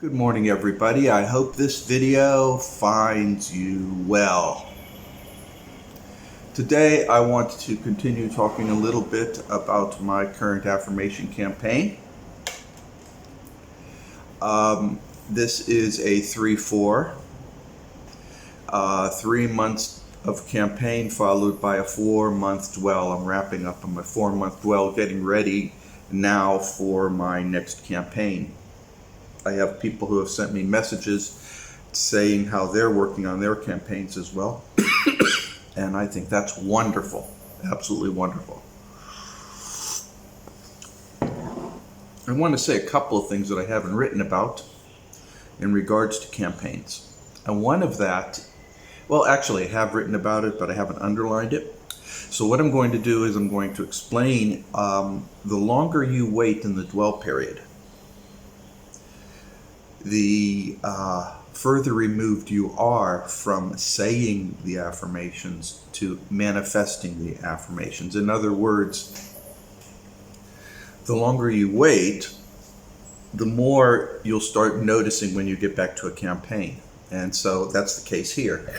Good morning, everybody. I hope this video finds you well. Today I want to continue talking a little bit about my current affirmation campaign. This is a 3-4, 3 months of campaign followed by a 4-month dwell. I'm wrapping up on my 4-month dwell, getting ready now for my next campaign. I have people who have sent me messages saying how they're working on their campaigns as well. And I think that's wonderful, absolutely wonderful. I want to say a couple of things that I haven't written about in regards to campaigns. And one of that, well, actually I have written about it, but I haven't underlined it. So what I'm going to do is I'm going to explain the longer you wait in the dwell period, the further removed you are from saying the affirmations to manifesting the affirmations. In other words, the longer you wait, the more you'll start noticing when you get back to a campaign. And so that's the case here.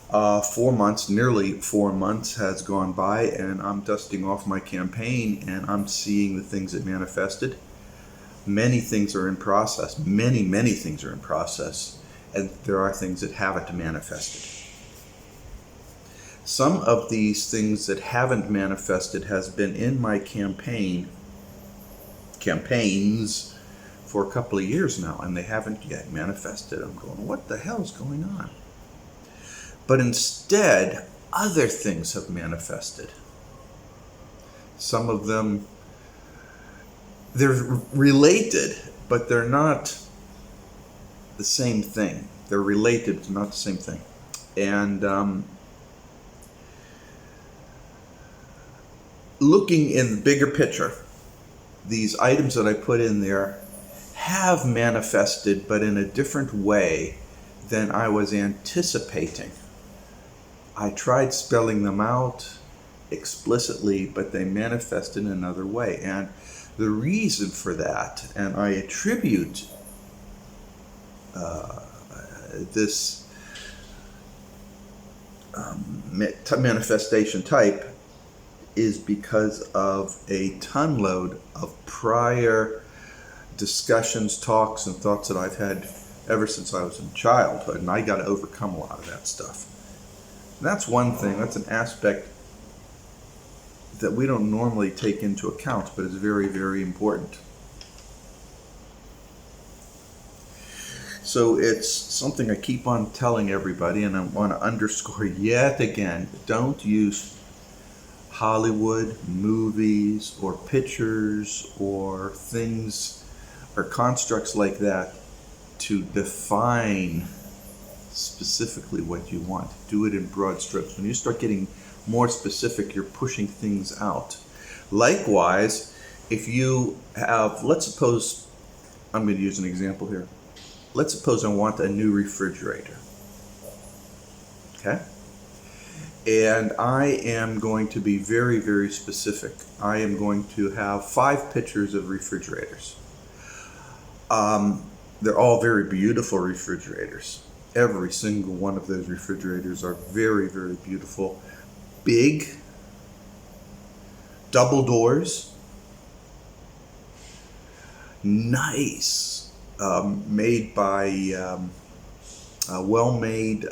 4 months, nearly 4 months has gone by, and I'm dusting off my campaign and I'm seeing the things that manifested. Many things are in process, many things are in process, and there are things that haven't manifested. Some of these things that haven't manifested has been in my campaigns for a couple of years now, and they haven't yet manifested. I'm going, what the hell is going on? But instead, other things have manifested. Some of them, they're related, but they're not the same thing. They're related, but not the same thing. And looking in the bigger picture, these items that I put in there have manifested, but in a different way than I was anticipating. I tried spelling them out explicitly, but they manifest in another way. And the reason for that, and I attribute this manifestation type, is because of a ton load of prior discussions, talks, and thoughts that I've had ever since I was in childhood, and I got to overcome a lot of that stuff. And that's one thing, that's an aspect that we don't normally take into account, but is very, very important. So it's something I keep on telling everybody, and I want to underscore yet again, don't use Hollywood, movies, or pictures, or things, or constructs like that to define specifically what you want. Do it in broad strokes. When you start getting more specific, you're pushing things out. Likewise, if you have, let's suppose, I'm going to use an example here. Let's suppose I want a new refrigerator. Okay? And I am going to be very, very specific. I am going to have 5 pictures of refrigerators. They're all very beautiful refrigerators. Every single one of those refrigerators are very, very beautiful. Big, double doors, nice, made by well-made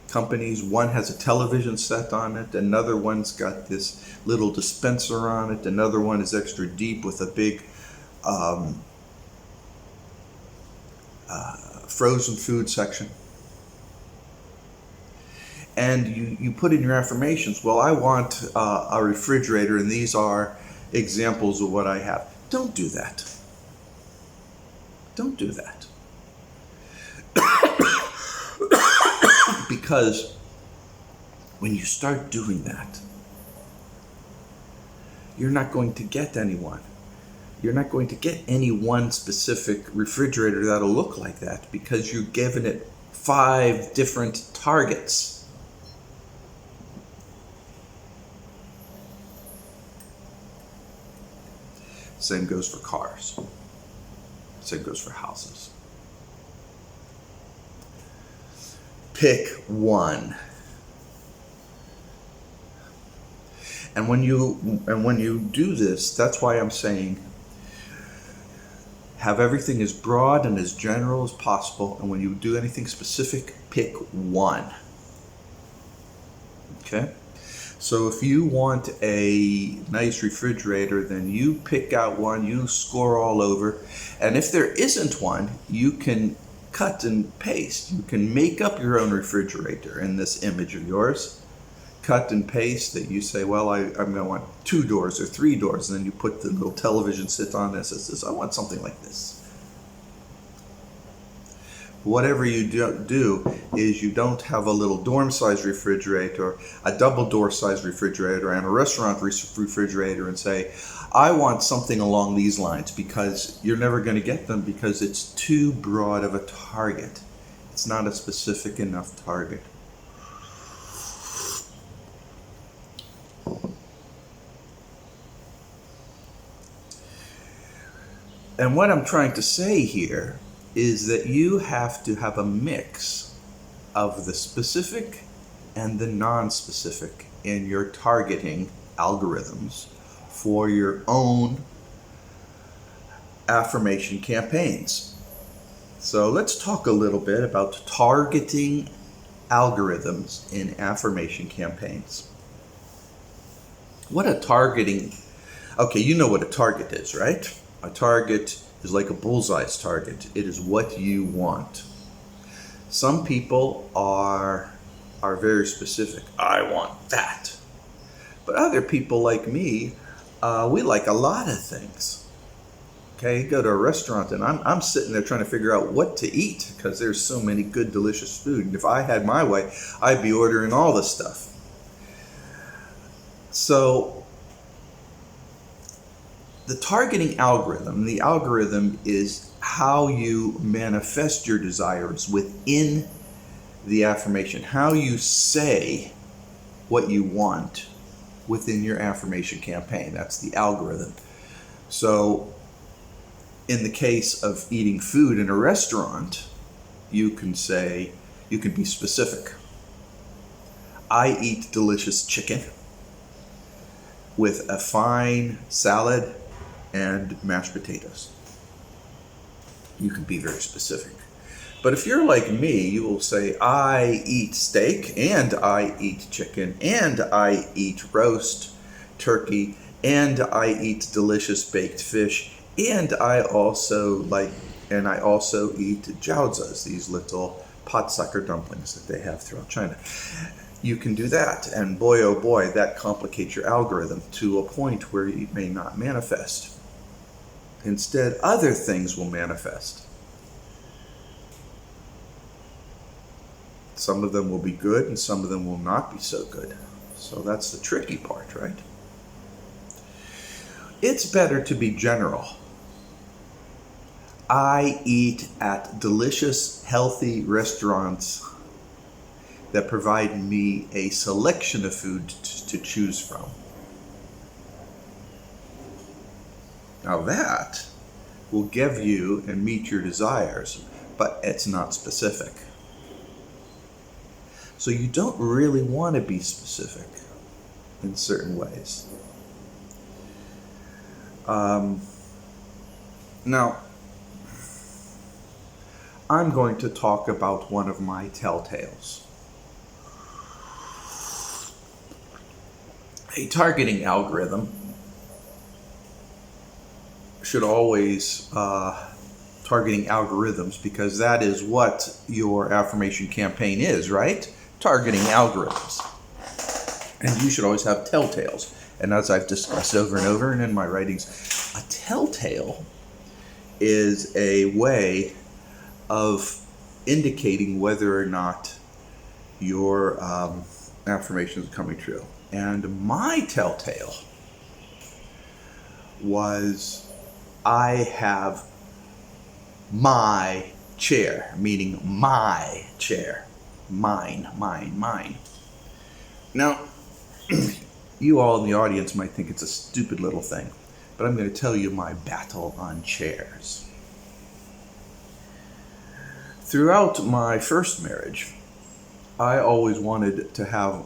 companies. One has a television set on it, another one's got this little dispenser on it, another one is extra deep with a big frozen food section. And you put in your affirmations, well, I want a refrigerator, and these are examples of what I have. Don't do that. Don't do that. Because when you start doing that, you're not going to get anyone. You're not going to get any one specific refrigerator that'll look like that, because you're giving it 5 different targets. Same goes for cars. Same goes for houses. pick one. And when you do this, that's why I'm saying have everything as broad and as general as possible, and when you do anything specific, pick one. Okay? So if you want a nice refrigerator, then you pick out one, you score all over, and if there isn't one, you can cut and paste. You can make up your own refrigerator in this image of yours. Cut and paste that you say, well, I'm going to want 2 doors or 3 doors, and then you put the little television sit on this and says, I want something like this. Whatever you do is you don't have a little dorm-sized refrigerator, a double door-sized refrigerator, and a restaurant refrigerator and say, I want something along these lines, because you're never going to get them because it's too broad of a target. It's not a specific enough target. And what I'm trying to say here is that you have to have a mix of the specific and the non-specific in your targeting algorithms for your own affirmation campaigns. So let's talk a little bit about targeting algorithms in affirmation campaigns. What a targeting, okay, you know what a target is, right? A target is like a bullseye's target. It is what you want. Some people are very specific. I want that. But other people like me, we like a lot of things. Okay, you go to a restaurant and I'm sitting there trying to figure out what to eat because there's so many good, delicious food. And if I had my way, I'd be ordering all this stuff. So the targeting algorithm, the algorithm is how you manifest your desires within the affirmation, how you say what you want within your affirmation campaign. That's the algorithm. So in the case of eating food in a restaurant, you can be specific. I eat delicious chicken with a fine salad and mashed potatoes. You can be very specific. But if you're like me, you will say, I eat steak, and I eat chicken, and I eat roast turkey, and I eat delicious baked fish, and I also eat jiaozas, these little pot sucker dumplings that they have throughout China. You can do that, and boy, oh boy, that complicates your algorithm to a point where it may not manifest. Instead, other things will manifest. Some of them will be good, and some of them will not be so good. So that's the tricky part, right? It's better to be general. I eat at delicious, healthy restaurants that provide me a selection of food to choose from. Now that will give you and meet your desires, but it's not specific. So you don't really want to be specific in certain ways. Now, I'm going to talk about one of my telltales. A targeting algorithm should always targeting algorithms, because that is what your affirmation campaign is, right? Targeting algorithms. And you should always have telltales. And as I've discussed over and over and in my writings, a telltale is a way of indicating whether or not your affirmation is coming true. And my telltale was, I have my chair, meaning my chair. Mine. Now, you all in the audience might think it's a stupid little thing, but I'm going to tell you my battle on chairs. Throughout my first marriage, I always wanted to have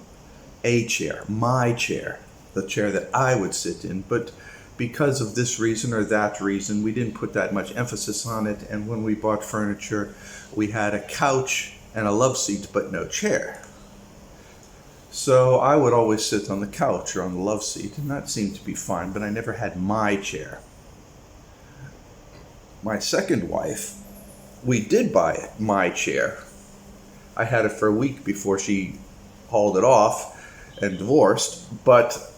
a chair, my chair, the chair that I would sit in, but because of this reason or that reason, we didn't put that much emphasis on it, and when we bought furniture, we had a couch and a love seat, but no chair. So I would always sit on the couch or on the love seat, and that seemed to be fine, but I never had my chair. My second wife, we did buy my chair. I had it for a week before she hauled it off and divorced, but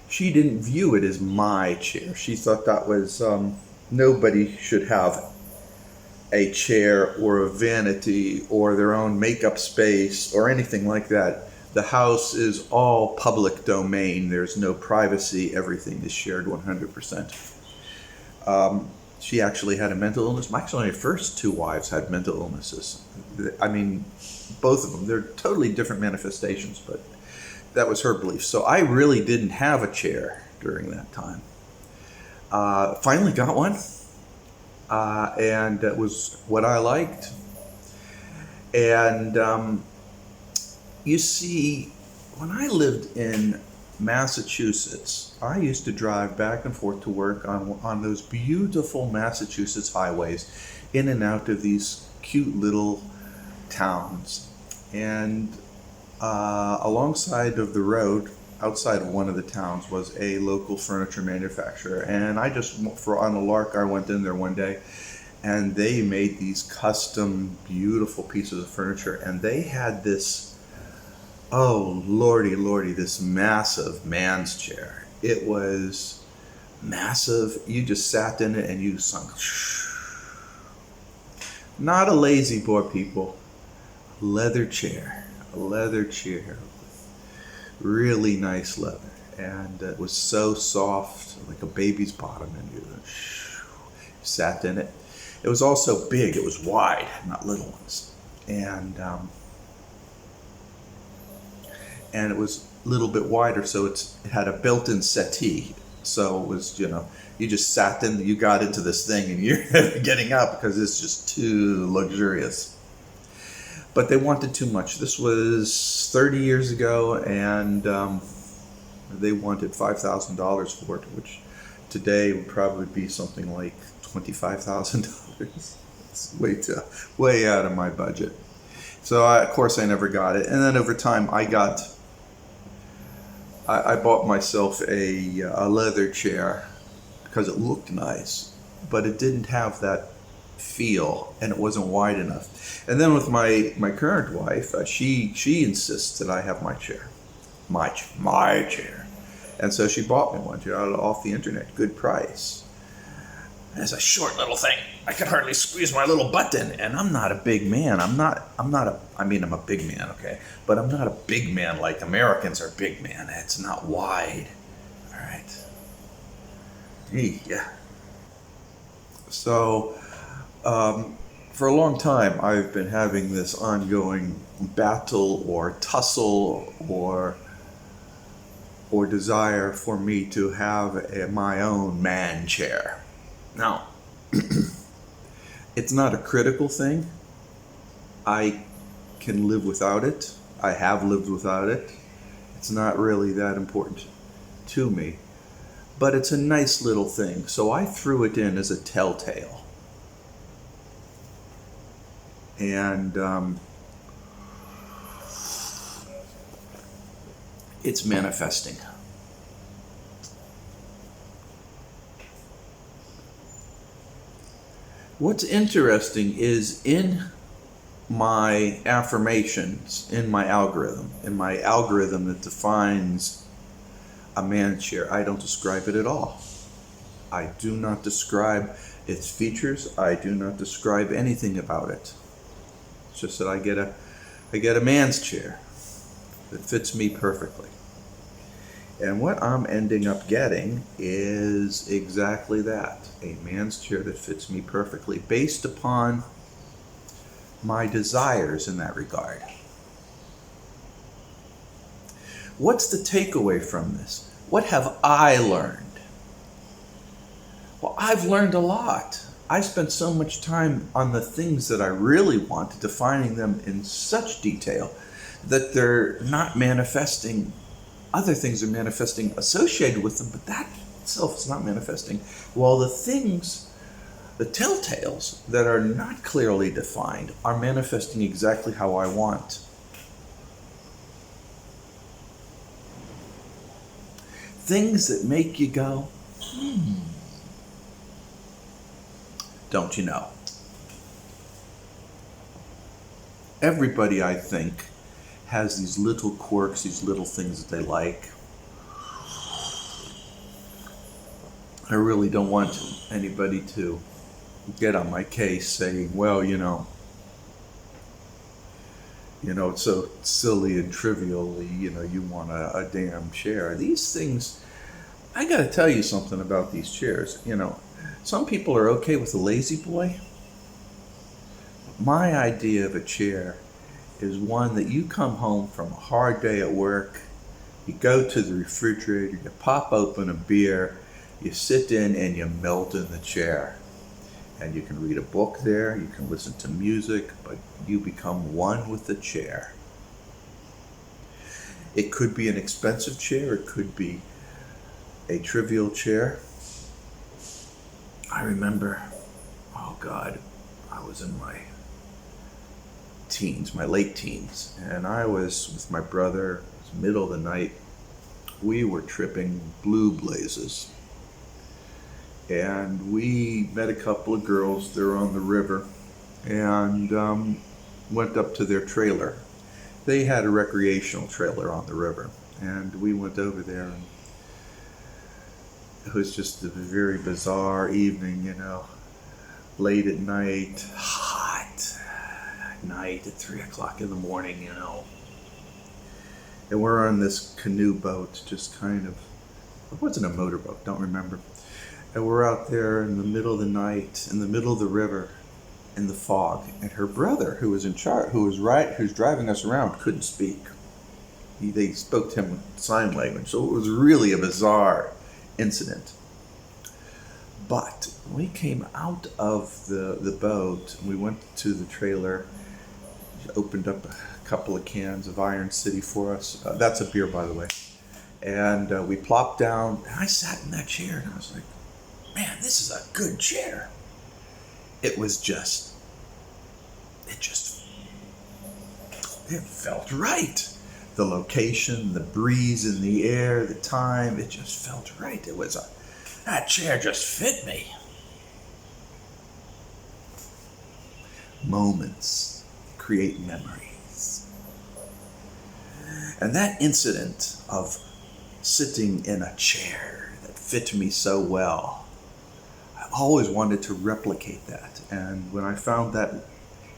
she didn't view it as my chair. She thought that was, nobody should have a chair or a vanity or their own makeup space or anything like that. The house is all public domain. There's no privacy. Everything is shared 100%. She actually had a mental illness. Actually, my first two wives had mental illnesses. I mean, both of them. They're totally different manifestations, but that was her belief. So I really didn't have a chair during that time. Finally got one, and that was what I liked. And you see, when I lived in Massachusetts, I used to drive back and forth to work on those beautiful Massachusetts highways, in and out of these cute little towns. And alongside of the road, outside of one of the towns, was a local furniture manufacturer. And I just, on a lark, I went in there one day, and they made these custom, beautiful pieces of furniture. And they had this, oh lordy, this massive man's chair. It was massive. You just sat in it and you sunk. Not a lazy boy, people. Leather chair. A leather chair. Really nice leather. And it was so soft, like a baby's bottom. And you sat in it. It was also big. It was wide, not little ones. And it was a little bit wider, so it had a built-in settee. So it was, you just sat in, you got into this thing, and you're getting up because it's just too luxurious. But they wanted too much. This was 30 years ago, and they wanted $5,000 for it, which today would probably be something like $25,000. It's way out of my budget. So of course I never got it. And then over time I bought myself a leather chair because it looked nice, but it didn't have that feel, and it wasn't wide enough. And then with my current wife, she insists that I have my chair, my chair, and so she bought me one off the internet, good price. It's a short little thing. I can hardly squeeze my little butt in, and I'm not a big man. I'm a big man, okay? But I'm not a big man like Americans are big man. It's not wide, all right? Yeah. So, for a long time, I've been having this ongoing battle or tussle or desire for me to have my own man chair. Now, it's not a critical thing. I can live without it. I have lived without it. It's not really that important to me. But it's a nice little thing. So I threw it in as a telltale. And it's manifesting. What's interesting is in my affirmations, in my algorithm that defines a man's chair, I don't describe it at all. I do not describe its features. I do not describe anything about it. It's just that I get a man's chair that fits me perfectly. And what I'm ending up getting is exactly that, a man's chair that fits me perfectly, based upon my desires in that regard. What's the takeaway from this? What have I learned? Well, I've learned a lot. I spent so much time on the things that I really want, defining them in such detail that they're not manifesting. Other things are manifesting associated with them, but that itself is not manifesting. While the things, the telltales that are not clearly defined, are manifesting exactly how I want. Things that make you go, don't you know? Everybody, I think, has these little quirks, these little things that they like. I really don't want anybody to get on my case saying, well, it's so silly and trivially, you want a damn chair. These things, I got to tell you something about these chairs. Some people are okay with a lazy boy. My idea of a chair is one that you come home from a hard day at work, you go to the refrigerator, you pop open a beer, you sit in and you melt in the chair. And you can read a book there, you can listen to music, but you become one with the chair. It could be an expensive chair, it could be a trivial chair. I remember, oh God, I was in my teens, my late teens, and I was with my brother. It was middle of the night. We were tripping blue blazes. And we met a couple of girls there on the river and went up to their trailer. They had a recreational trailer on the river, and we went over there, and it was just a very bizarre evening, late at night, hot night at 3 o'clock in the morning, and we're on this canoe boat, just kind of, it wasn't a motorboat, don't remember. And we're out there in the middle of the night, in the middle of the river, in the fog. And her brother, who was in charge, who's driving us around, couldn't speak. They spoke to him with sign language, so it was really a bizarre incident. But we came out of the boat, and we went to the trailer, opened up a couple of cans of Iron City for us. That's a beer, by the way. And we plopped down, and I sat in that chair, and I was like, man, this is a good chair. It felt right. The location, the breeze in the air, the time, it just felt right. That chair just fit me. Moments create memories. And that incident of sitting in a chair that fit me so well, always wanted to replicate that. And when I found that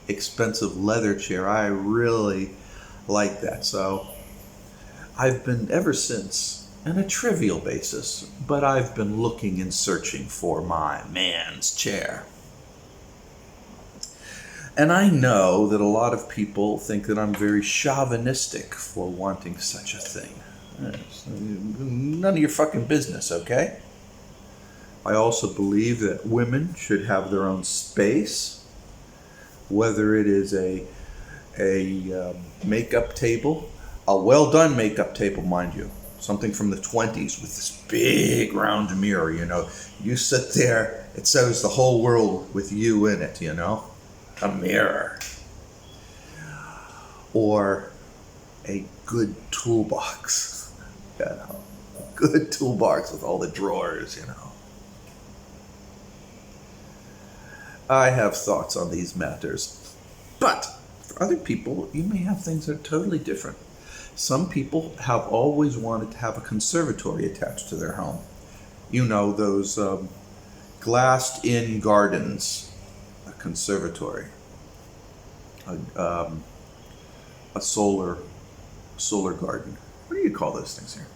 expensive leather chair, I really liked that. So I've been ever since, on a trivial basis, but I've been looking and searching for my man's chair. And I know that a lot of people think that I'm very chauvinistic for wanting such a thing. None of your fucking business, okay? I also believe that women should have their own space, whether it is a makeup table, a well-done makeup table, mind you, something from the 20s with this big round mirror, You sit there, it shows the whole world with you in it, a mirror. Or a good toolbox, good toolbox with all the drawers, I have thoughts on these matters. But for other people, you may have things that are totally different. Some people have always wanted to have a conservatory attached to their home. Those glassed-in gardens, a conservatory, a solar garden. What do you call those things here?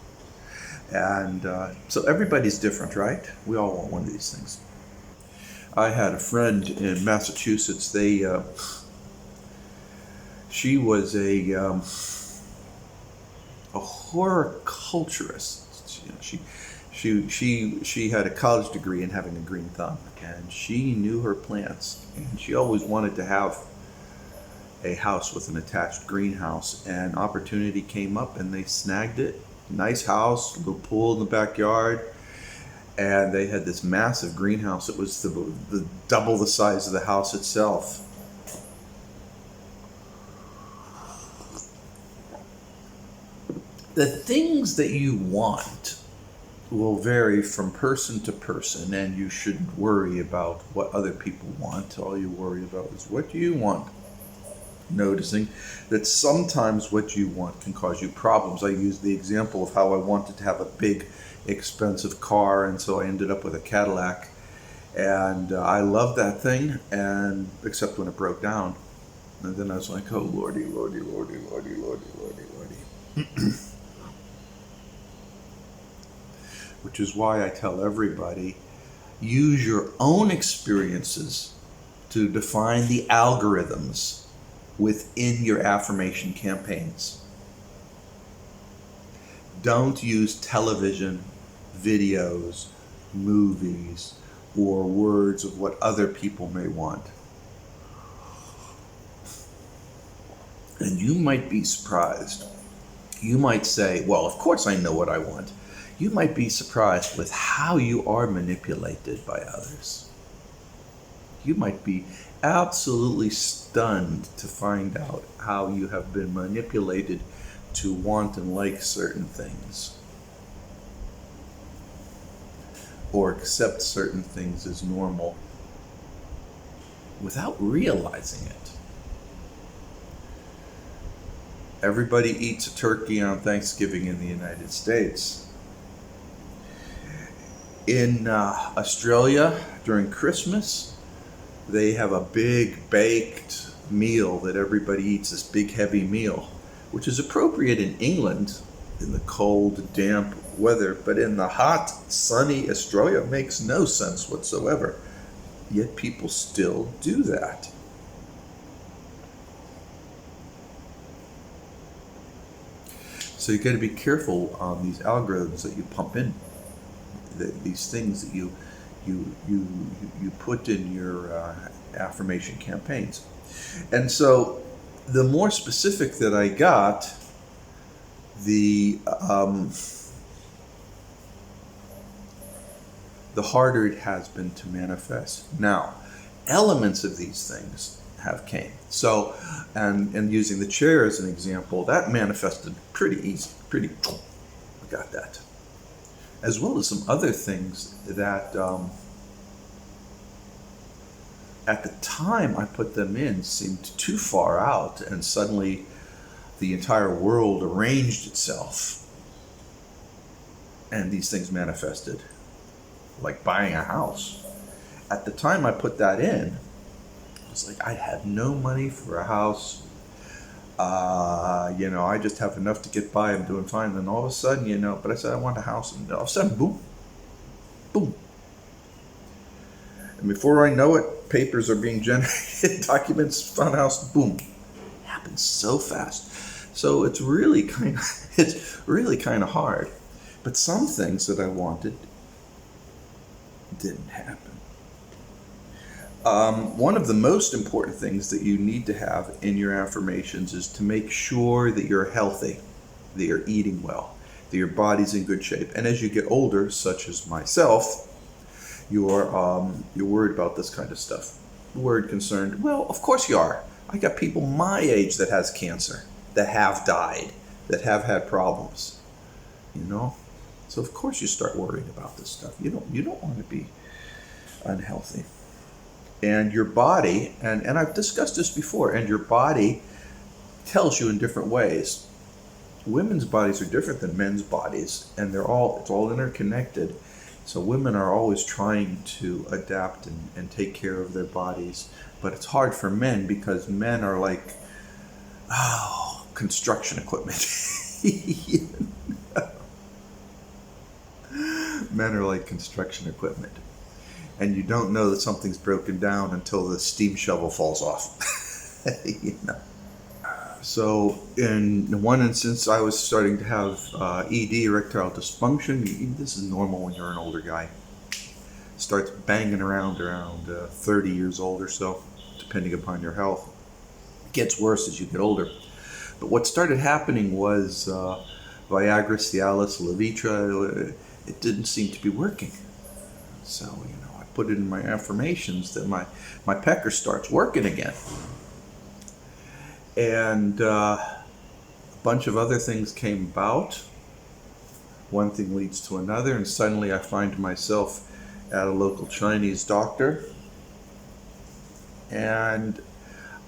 And so everybody's different, right? We all want one of these things. I had a friend in Massachusetts. She was a horticulturist. She had a college degree in having a green thumb, and she knew her plants, and she always wanted to have a house with an attached greenhouse, and opportunity came up and they snagged it. Nice house, little pool in the backyard, and they had this massive greenhouse. It was the double the size of the house itself. The things that you want will vary from person to person, and you shouldn't worry about what other people want. All you worry about is what do you want. Noticing that sometimes what you want can cause you problems. I used the example of how I wanted to have a big, expensive car, and so I ended up with a Cadillac. And I loved that thing, and except when it broke down. And then I was like, oh, lordy, lordy, lordy, lordy, lordy, lordy, lordy. Which is why I tell everybody, use your own experiences to define the algorithms within your affirmation campaigns. Don't use television, videos, movies, or words of what other people may want. And you might be surprised. You might say, well, of course I know what I want. You might be surprised with how you are manipulated by others. You might be absolutely stunned to find out how you have been manipulated to want and like certain things, or accept certain things as normal without realizing it. Everybody eats a turkey on Thanksgiving in the United States. In Australia, during Christmas, they have a big baked meal that everybody eats, this big heavy meal, which is appropriate in England in the cold, damp weather, but in the hot, sunny Australia, it makes no sense whatsoever. Yet people still do that. So you got to be careful on these algorithms that you pump in. These things that you put in your affirmation campaigns. And so the more specific that I got, the harder it has been to manifest. Now, elements of these things have came. So, and using the chair as an example, that manifested pretty easy, I got that. As well as some other things that at the time I put them in seemed too far out, and suddenly the entire world arranged itself and these things manifested, like buying a house. At the time I put that in, I was like, I have no money for a house. I just have enough to get by. I'm doing fine. Then all of a sudden, but I said I want a house, and all of a sudden, boom, boom. And before I know it, papers are being generated, documents, found a house, boom. It happens so fast. So it's really kind of hard. But some things that I wanted didn't happen. One of the most important things that you need to have in your affirmations is to make sure that you're healthy, that you're eating well, that your body's in good shape. And as you get older, such as myself, you're worried about this kind of stuff. Worried, concerned. Well, of course you are. I got people my age that has cancer, that have died, that have had problems. So of course you start worrying about this stuff. You don't want to be unhealthy. And your body, and I've discussed this before, and your body tells you in different ways. Women's bodies are different than men's bodies, and it's all interconnected. So women are always trying to adapt and take care of their bodies. But it's hard for men because men are like, construction equipment. Men are like construction equipment. And you don't know that something's broken down until the steam shovel falls off. So in one instance, I was starting to have ED, erectile dysfunction. This is normal when you're an older guy. Starts banging around 30 years old or so, depending upon your health. It gets worse as you get older. But what started happening was Viagra, Cialis, Levitra, it didn't seem to be working. So, I put it in my affirmations that my pecker starts working again. And a bunch of other things came about. One thing leads to another, and suddenly I find myself at a local Chinese doctor, and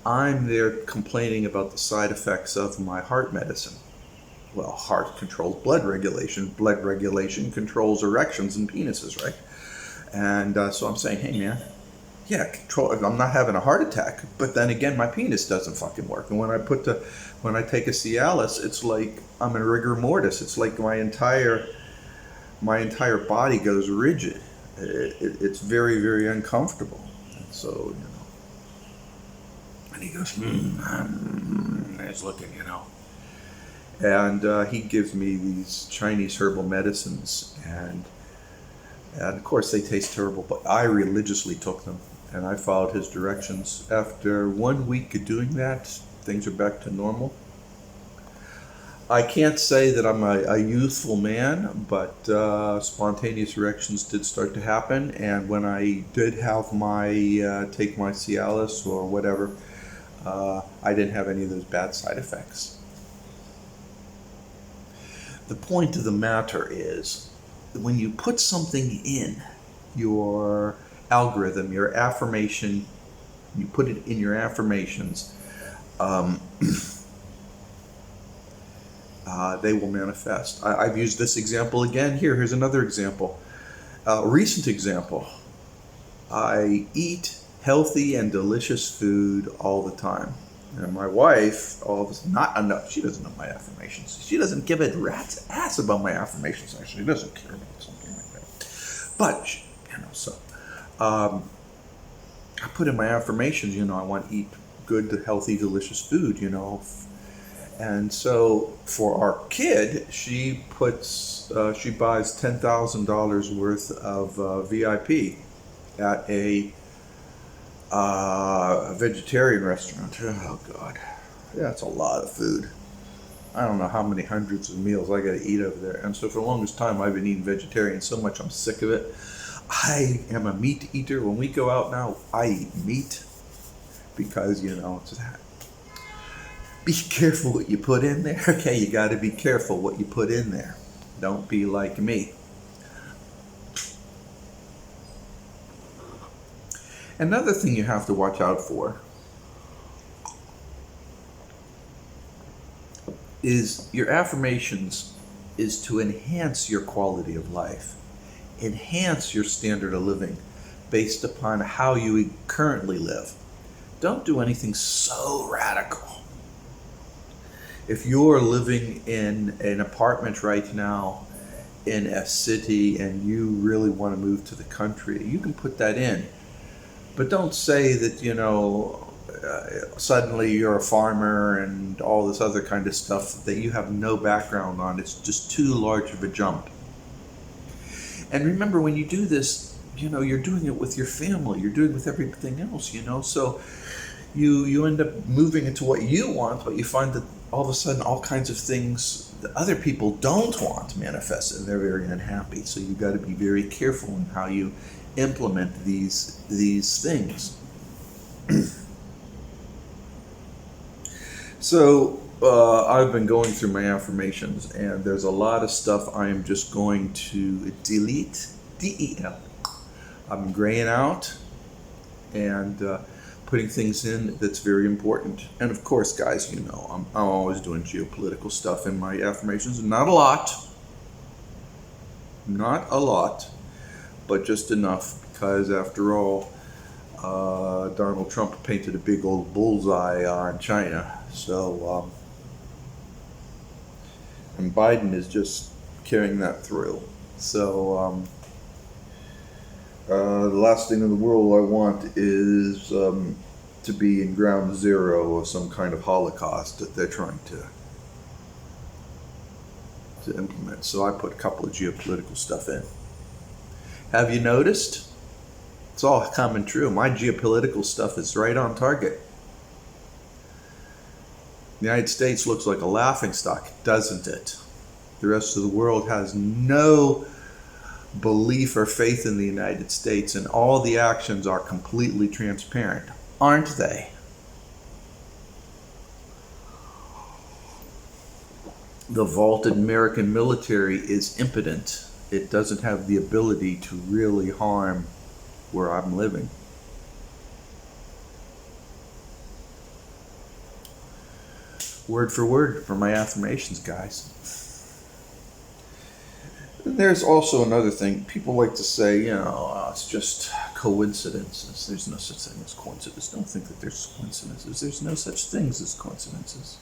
I'm there complaining about the side effects of my heart medicine. Well, heart controls blood regulation. Blood regulation controls erections and penises, right? And so I'm saying, hey man, yeah, I'm not having a heart attack, but then again, my penis doesn't fucking work. And when I take a Cialis, it's like I'm in rigor mortis. It's like my entire body goes rigid. It's very, very uncomfortable. And so, and he goes, he's looking, and he gives me these Chinese herbal medicines, and of course they taste terrible, but I religiously took them, and I followed his directions. After 1 week of doing that, things are back to normal. I can't say that I'm a youthful man, but spontaneous erections did start to happen, and when I did have take my Cialis or whatever, I didn't have any of those bad side effects. The point of the matter is, when you put something in your algorithm, your affirmation, you put it in your affirmations, they will manifest. I've used this example again. Here's another example. A recent example. I eat healthy and delicious food all the time. And my wife, not enough. She doesn't know my affirmations. She doesn't give a rat's ass about my affirmations. Actually, she doesn't care about something like that. But I put in my affirmations. I want to eat good, healthy, delicious food. And so for our kid, she buys $10,000 worth of VIP at a vegetarian restaurant. Oh God, that's a lot of food. I don't know how many hundreds of meals I got to eat over there. And so for the longest time, I've been eating vegetarian so much I'm sick of it. I am a meat eater. When we go out now, I eat meat because it's that. Be careful what you put in there. Okay, you got to be careful what you put in there. Don't be like me. Another thing you have to watch out for is your affirmations is to enhance your quality of life, enhance your standard of living based upon how you currently live. Don't do anything so radical. If you're living in an apartment right now in a city and you really want to move to the country, you can put that in. But don't say that, suddenly you're a farmer and all this other kind of stuff that you have no background on. It's just too large of a jump. And remember, when you do this, you're doing it with your family. You're doing it with everything else, So you end up moving into what you want, but you find that all of a sudden all kinds of things that other people don't want manifest, and they're very unhappy. So you got to be very careful in how you implement these things. So I've been going through my affirmations, and there's a lot of stuff I am just going to delete, DEL. I'm graying out and putting things in that's very important. And of course, guys, I'm always doing geopolitical stuff in my affirmations. Not a lot, but just enough, because after all, Donald Trump painted a big old bullseye on China. So, and Biden is just carrying that through. So, the last thing in the world I want is to be in ground zero of some kind of holocaust that they're trying to implement. So I put a couple of geopolitical stuff in. Have you noticed? It's all common true. My geopolitical stuff is right on target. The United States looks like a laughingstock, doesn't it? The rest of the world has no belief or faith in the United States, and all the actions are completely transparent, aren't they? The vaunted American military is impotent. It doesn't have the ability to really harm where I'm living. Word for word for my affirmations, guys. There's also another thing. People like to say, it's just coincidences. There's no such thing as coincidence. Don't think that there's coincidences. There's no such things as coincidences.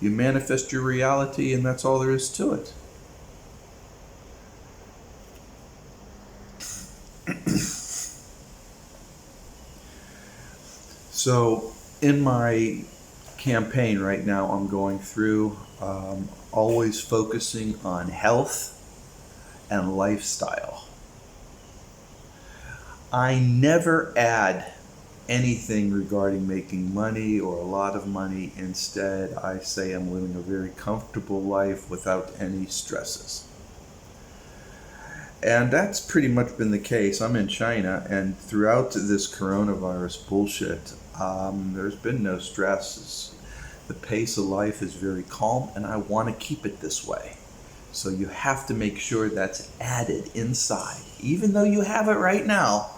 You manifest your reality, and that's all there is to it. So, in my campaign right now, I'm going through always focusing on health and lifestyle. I never add anything regarding making money or a lot of money. Instead, I say I'm living a very comfortable life without any stresses. And that's pretty much been the case. I'm in China, and throughout this coronavirus bullshit, there's been no stress. The pace of life is very calm, and I want to keep it this way. So you have to make sure that's added inside. Even though you have it right now,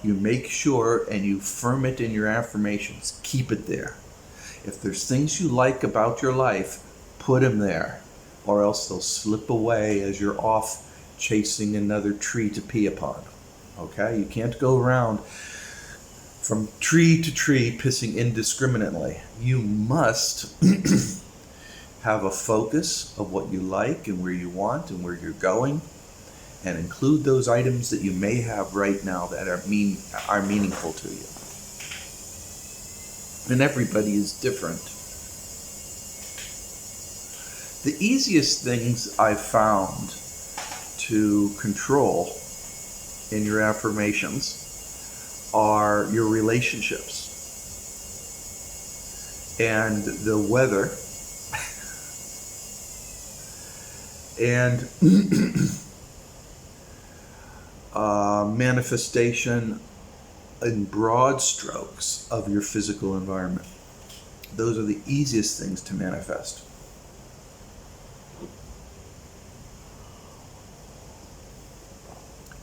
you make sure and you firm it in your affirmations. Keep it there. If there's things you like about your life, put them there, or else they'll slip away as you're off chasing another tree to pee upon. Okay? You can't go around from tree to tree pissing indiscriminately. You must have a focus of what you like and where you want and where you're going, and include those items that you may have right now that are meaningful to you. And everybody is different. The easiest things I've found to control in your affirmations are your relationships and the weather and manifestation in broad strokes of your physical environment. Those are the easiest things to manifest.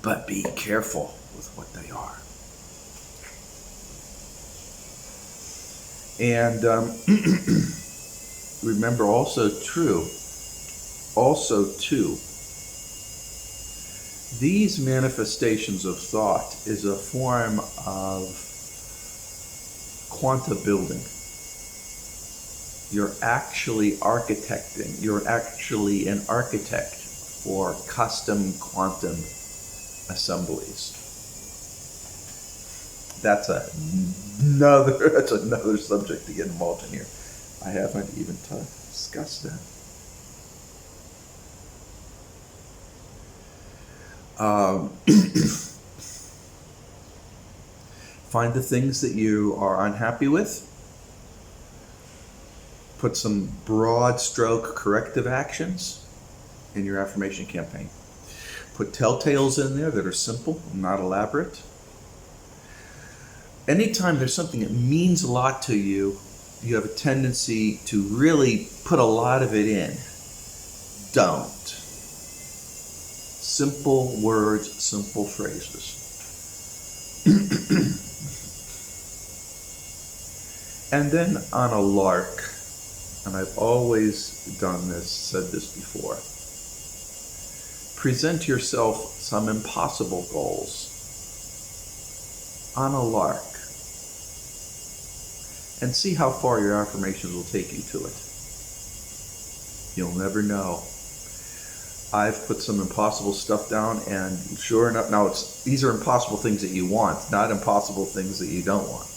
But be careful with what they are. And remember also too, these manifestations of thought is a form of quanta building. You're actually architecting. You're actually an architect for custom quantum assemblies. That's another subject to get involved in here. I haven't even discussed that. Find the things that you are unhappy with. Put some broad stroke corrective actions in your affirmation campaign. Put telltales in there that are simple, not elaborate. Anytime there's something that means a lot to you, you have a tendency to really put a lot of it in. Don't. Simple words, simple phrases. And then on a lark, and I've always done this, said this before, present yourself some impossible goals on a lark and see how far your affirmations will take you to it. You'll never know. I've put some impossible stuff down, and sure enough, now these are impossible things that you want, not impossible things that you don't want.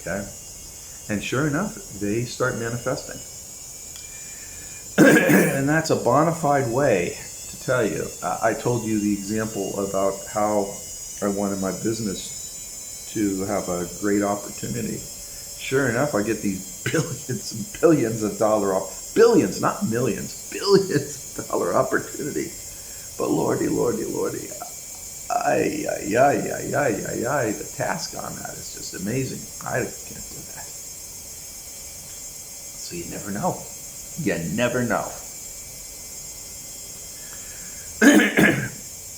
Okay? And sure enough, they start manifesting. And that's a bona fide way to tell you. I told you the example about how I wanted my business to have a great opportunity. Sure enough, I get these billions and billions of dollar, billions, not millions, billions of dollar opportunity. But lordy, the task on that is just amazing. I can't do that. So you never know. You never know.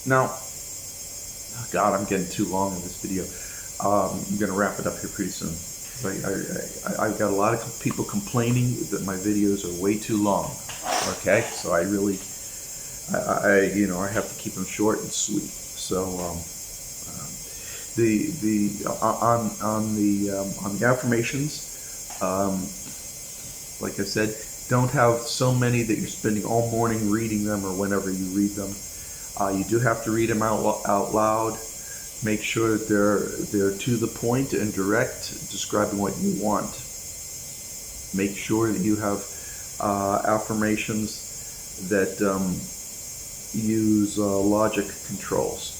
Now, oh God, I'm getting too long in this video. I'm going to wrap it up here pretty soon. I've got a lot of people complaining that my videos are way too long. Okay, so I have to keep them short and sweet. So on the affirmations, like I said, don't have so many that you're spending all morning reading them or whenever you read them. You do have to read them out loud. Make sure that they're to the point and direct, describing what you want. Make sure that you have affirmations that use logic controls.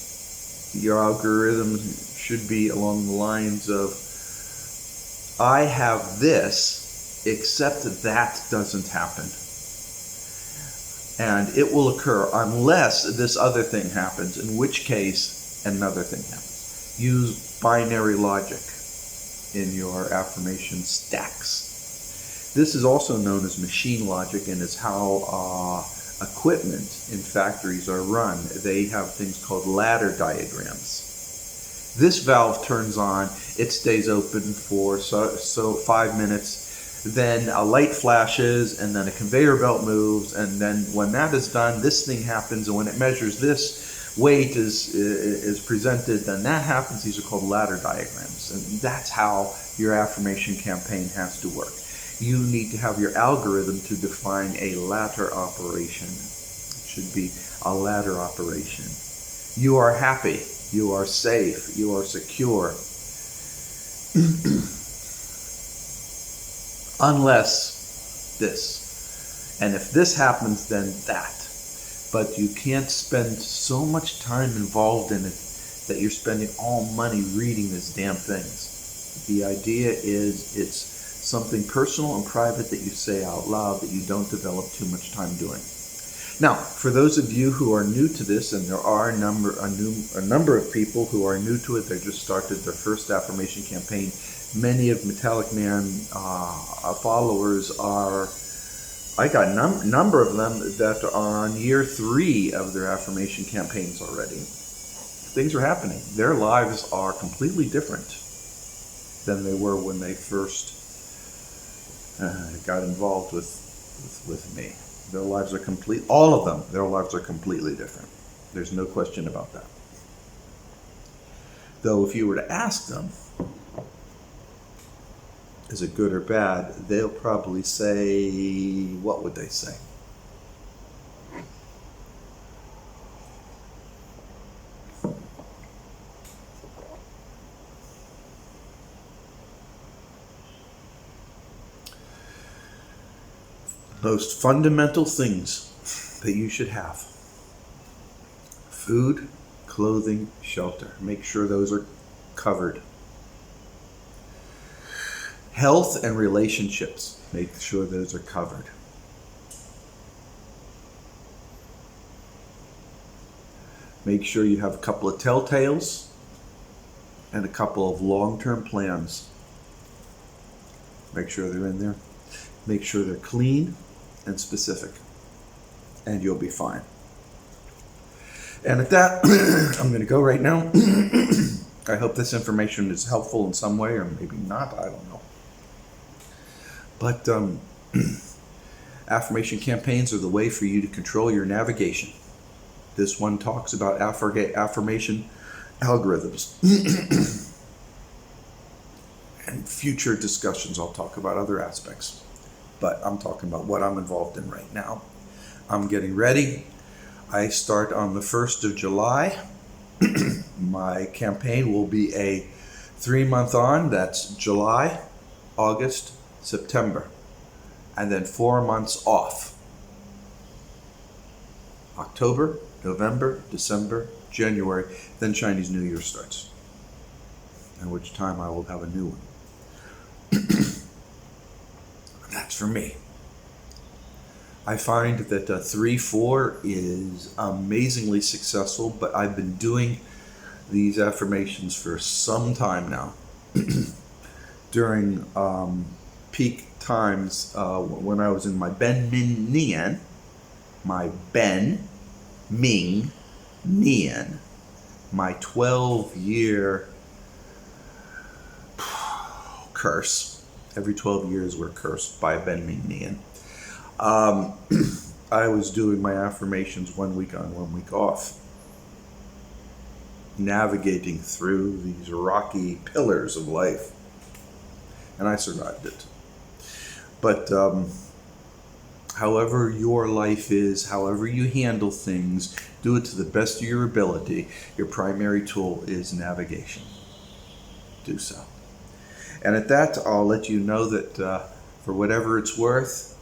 Your algorithm should be along the lines of, I have this, except that doesn't happen. And it will occur unless this other thing happens, in which case another thing happens. Use binary logic in your affirmation stacks. This is also known as machine logic, and is how equipment in factories are run. They have things called ladder diagrams. This valve turns on, it stays open for so 5 minutes, then a light flashes, and then a conveyor belt moves, and then when that is done, this thing happens, and when it measures this weight is presented, then that happens. These are called ladder diagrams, and that's how your affirmation campaign has to work. You need to have your algorithm to define a ladder operation. It should be a ladder operation. You are happy, you are safe, you are secure. Unless this. And if this happens, then that. But you can't spend so much time involved in it that you're spending all money reading these damn things. The idea is it's something personal and private that you say out loud that you don't develop too much time doing. Now, for those of you who are new to this, and there are a number of people who are new to it, they just started their first affirmation campaign. Many of Metallicman followers are, I got a number of them that are on year 3 of their affirmation campaigns already. Things are happening. Their lives are completely different than they were when they first got involved with me. Their lives are all of them, their lives are completely different. There's no question about that. Though if you were to ask them, is it good or bad, they'll probably say, what would they say? Most fundamental things that you should have: food, clothing, shelter. Make sure those are covered. Health and relationships. Make sure those are covered. Make sure you have a couple of telltales and a couple of long-term plans. Make sure they're in there. Make sure they're clean and specific, and you'll be fine. And at that, I'm going to go right now. I hope this information is helpful in some way, or maybe not, I don't know. But affirmation campaigns are the way for you to control your navigation. This one talks about affirmation algorithms. And future discussions, I'll talk about other aspects. But I'm talking about what I'm involved in right now. I'm getting ready. I start on the 1st of July. My campaign will be a 3 month on, that's July, August, September. And then 4 months off. October, November, December, January, then Chinese New Year starts. At which time I will have a new one. That's for me. I find that 3-4 is amazingly successful, but I've been doing these affirmations for some time now. During peak times when I was in my Ben Min Nian, my 12-year curse. Every 12 years we're cursed by Ben Min Nian. I was doing my affirmations 1 week on, 1 week off, navigating through these rocky pillars of life, and I survived it. But however your life is, however you handle things, do it to the best of your ability. Your primary tool is navigation. Do so. And at that, I'll let you know that for whatever it's worth,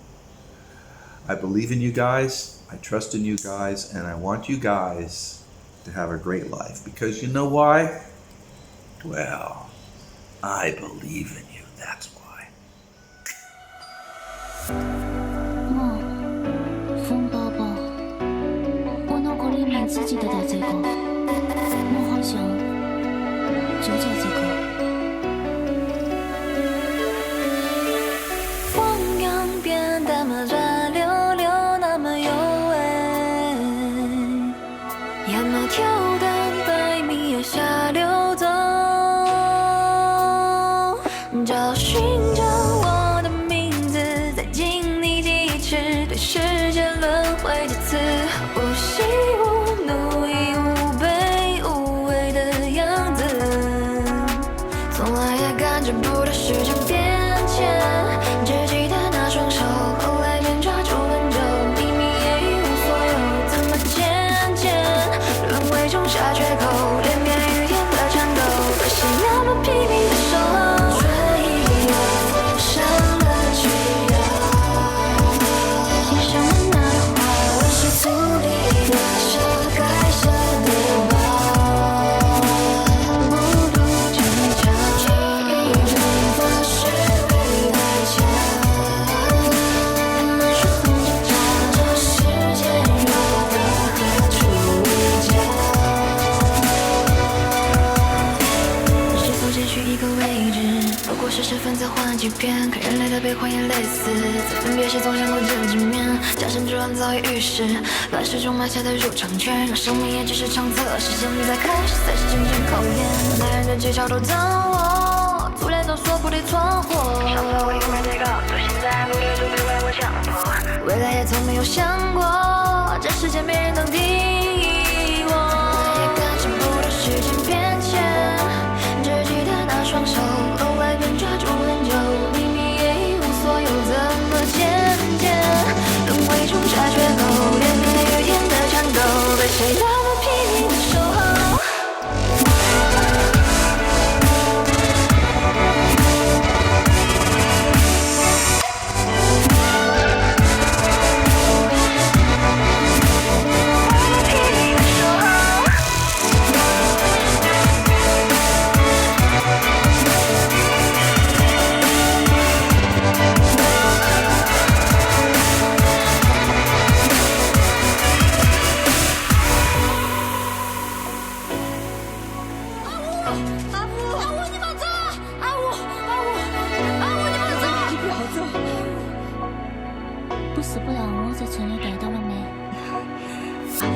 I believe in you guys, I trust in you guys, and I want you guys to have a great life. Because you know why? Well, I believe in you, that's why. 风宝宝，我脑壳里面只记得到这个，我好像就叫这个。汪洋变得那么转溜溜，那么有味，眼眸跳的百米又下流走，找寻着我的名字，在经历几尺，对世界轮回几次，无喜无怒，亦无悲无畏的样子，从来也感觉不到时间变迁，只记得那双手，后来便抓住很久，秘密也一无所有，怎么渐渐轮回中下缺口，连绵雨天的颤抖，对谁那么拼命的守候，追忆风上的去游，欣赏了那的花，我是土里的蛇，该生的宝，不如坚强，记忆中的是被爱强，那是红着家，这世间有个何处为家，是否截取一个位置，不过是身份再换几遍，看人类的悲欢也类似，在分别时总想过见几面，加深之乱早已预示，乱世中埋下的入场券，让生命也只是场测试，现在开始才是真正考验，男人的技巧都掌握，粗略都说不得闯祸，上次我永远最高，到现在努力就别为我强迫，未来也从没有想过，这世界没人能敌我，也感知不到时间变迁，只记得那双手，后来便抓住很久，秘密也一无所有，怎么渐渐轮回中下缺口，连绵雨天的颤抖，被谁那么拼命的守候。不死不让我在村里待到了没？阿武，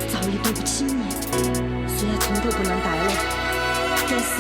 早已对不起你，虽然从头不能带了，但是